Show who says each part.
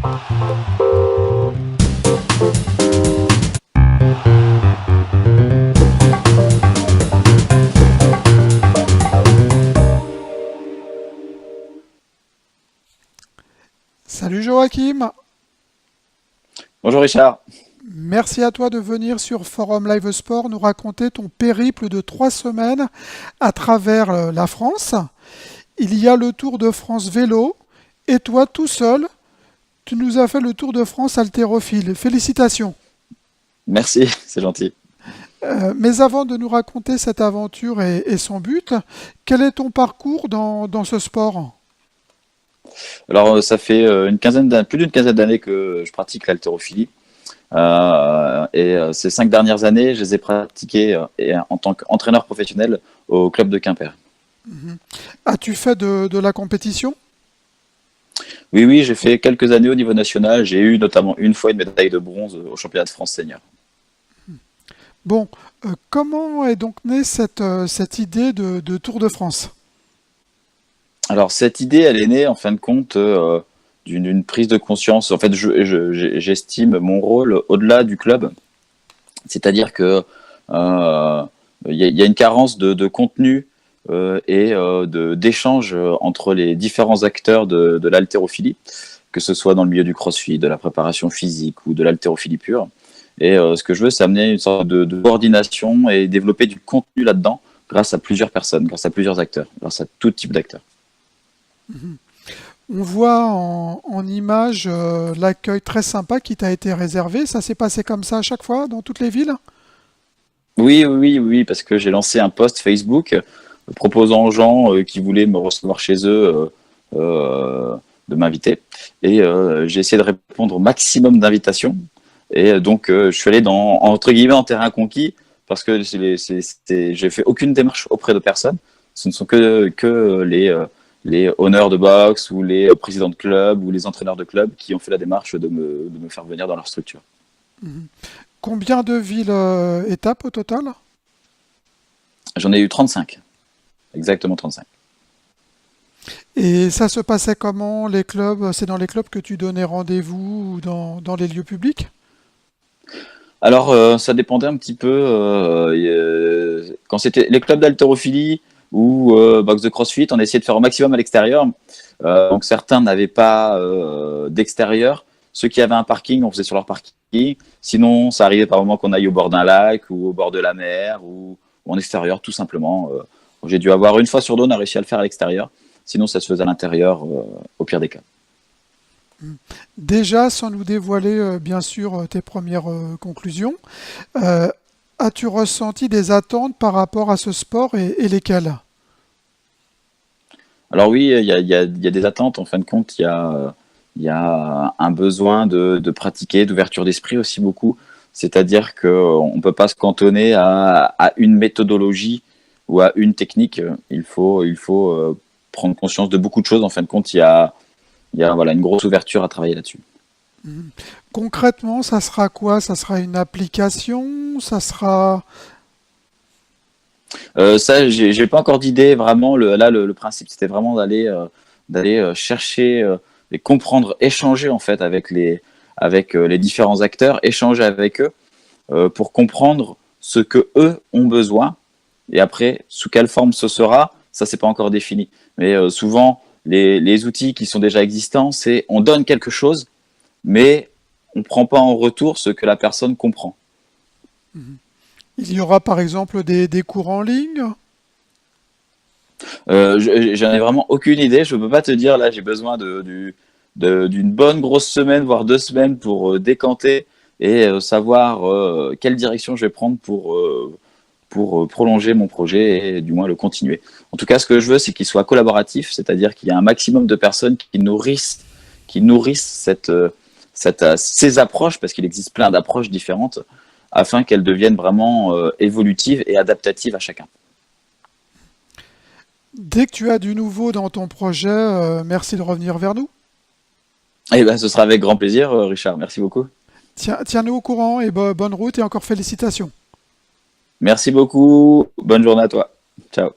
Speaker 1: Salut Joachim,
Speaker 2: Bonjour Richard.
Speaker 1: merci à toi de venir sur Forum Live Sport nous raconter ton périple de 3 semaines à travers la France. Il y a le Tour de France vélo et toi tout seul, tu nous as fait le Tour de France haltérophile. Félicitations.
Speaker 2: Merci, c'est gentil.
Speaker 1: Mais avant de nous raconter cette aventure et son but, quel est ton parcours dans ce sport?
Speaker 2: Alors, ça fait plus d'une quinzaine d'années que je pratique l'haltérophilie. Ces 5 dernières années, je les ai pratiquées en tant qu'entraîneur professionnel au club de Quimper.
Speaker 1: Mhm. As-tu fait de la compétition?
Speaker 2: Oui, oui, j'ai fait quelques années au niveau national. J'ai eu notamment une fois une médaille de bronze au championnat de France senior.
Speaker 1: Bon, comment est donc née cette idée de Tour de France?
Speaker 2: Alors, cette idée, elle est née en fin de compte d'une prise de conscience. En fait, j'estime mon rôle au-delà du club. C'est-à-dire que euh, il y a une carence de contenu d'échange entre les différents acteurs de l'haltérophilie, que ce soit dans le milieu du crossfit, de la préparation physique ou de l'haltérophilie pure. Ce que je veux, c'est amener une sorte de coordination et développer du contenu là-dedans grâce à plusieurs personnes, grâce à plusieurs acteurs, grâce à tout type d'acteurs.
Speaker 1: On voit en image l'accueil très sympa qui t'a été réservé. Ça s'est passé comme ça à chaque fois dans toutes les villes?
Speaker 2: Oui, oui, oui, oui, parce que j'ai lancé un post Facebook proposant aux gens qui voulaient me recevoir chez eux de m'inviter. J'ai essayé de répondre au maximum d'invitations. Je suis allé entre guillemets, en terrain conquis parce que j'ai fait aucune démarche auprès de personne. Ce ne sont que les honneurs de boxe ou les présidents de club ou les entraîneurs de club qui ont fait la démarche de me faire venir dans leur structure.
Speaker 1: Mhm. Combien de villes étapes au total?
Speaker 2: J'en ai eu 35, exactement 35.
Speaker 1: Et ça se passait comment, les clubs? C'est dans les clubs que tu donnais rendez-vous ou dans les lieux publics?
Speaker 2: Alors, ça dépendait un petit peu. Quand c'était les clubs d'haltérophilie ou box de CrossFit, on essayait de faire au maximum à l'extérieur. Donc, certains n'avaient pas d'extérieur. Ceux qui avaient un parking, on faisait sur leur parking. Sinon, ça arrivait par moment qu'on aille au bord d'un lac ou au bord de la mer ou en extérieur, tout simplement. J'ai dû avoir une fois sur deux, on a réussi à le faire à l'extérieur. Sinon, ça se faisait à l'intérieur, au pire des cas.
Speaker 1: Déjà, sans nous dévoiler bien sûr tes premières conclusions, euh, as-tu ressenti des attentes par rapport à ce sport et lesquelles?
Speaker 2: Alors oui, il y a des attentes. En fin de compte, il y a un besoin de pratiquer, d'ouverture d'esprit aussi beaucoup. C'est-à-dire qu'on ne peut pas se cantonner à une méthodologie ou à une technique. Il faut prendre conscience de beaucoup de choses. En fin de compte, il y a voilà, une grosse ouverture à travailler là-dessus.
Speaker 1: Mhm. Concrètement, ça sera quoi? Ça sera une application? Ça sera...
Speaker 2: Ça, j'ai pas encore d'idée vraiment. Le principe, c'était vraiment d'aller chercher et comprendre, échanger en fait avec les différents acteurs, échanger avec eux pour comprendre ce que eux ont besoin. Et après, sous quelle forme ce sera, ça c'est pas encore défini. Mais souvent, les outils qui sont déjà existants, c'est on donne quelque chose, mais on prend pas en retour ce que la personne comprend.
Speaker 1: Mhm. Il y aura par exemple des cours en ligne?
Speaker 2: J'en ai vraiment aucune idée. Je peux pas te dire là. J'ai besoin d'une bonne grosse semaine, voire 2 semaines pour décanter et savoir quelle direction je vais prendre pour prolonger mon projet et du moins le continuer. En tout cas, ce que je veux, c'est qu'il soit collaboratif, c'est-à-dire qu'il y a un maximum de personnes qui nourrissent ces approches, parce qu'il existe plein d'approches différentes, afin qu'elles deviennent vraiment évolutives et adaptatives à chacun.
Speaker 1: Dès que tu as du nouveau dans ton projet, merci de revenir vers nous.
Speaker 2: Et ben, ce sera avec grand plaisir, Richard. Merci beaucoup.
Speaker 1: Tiens-nous au courant et bonne route et encore félicitations.
Speaker 2: Merci beaucoup. Bonne journée à toi. Ciao.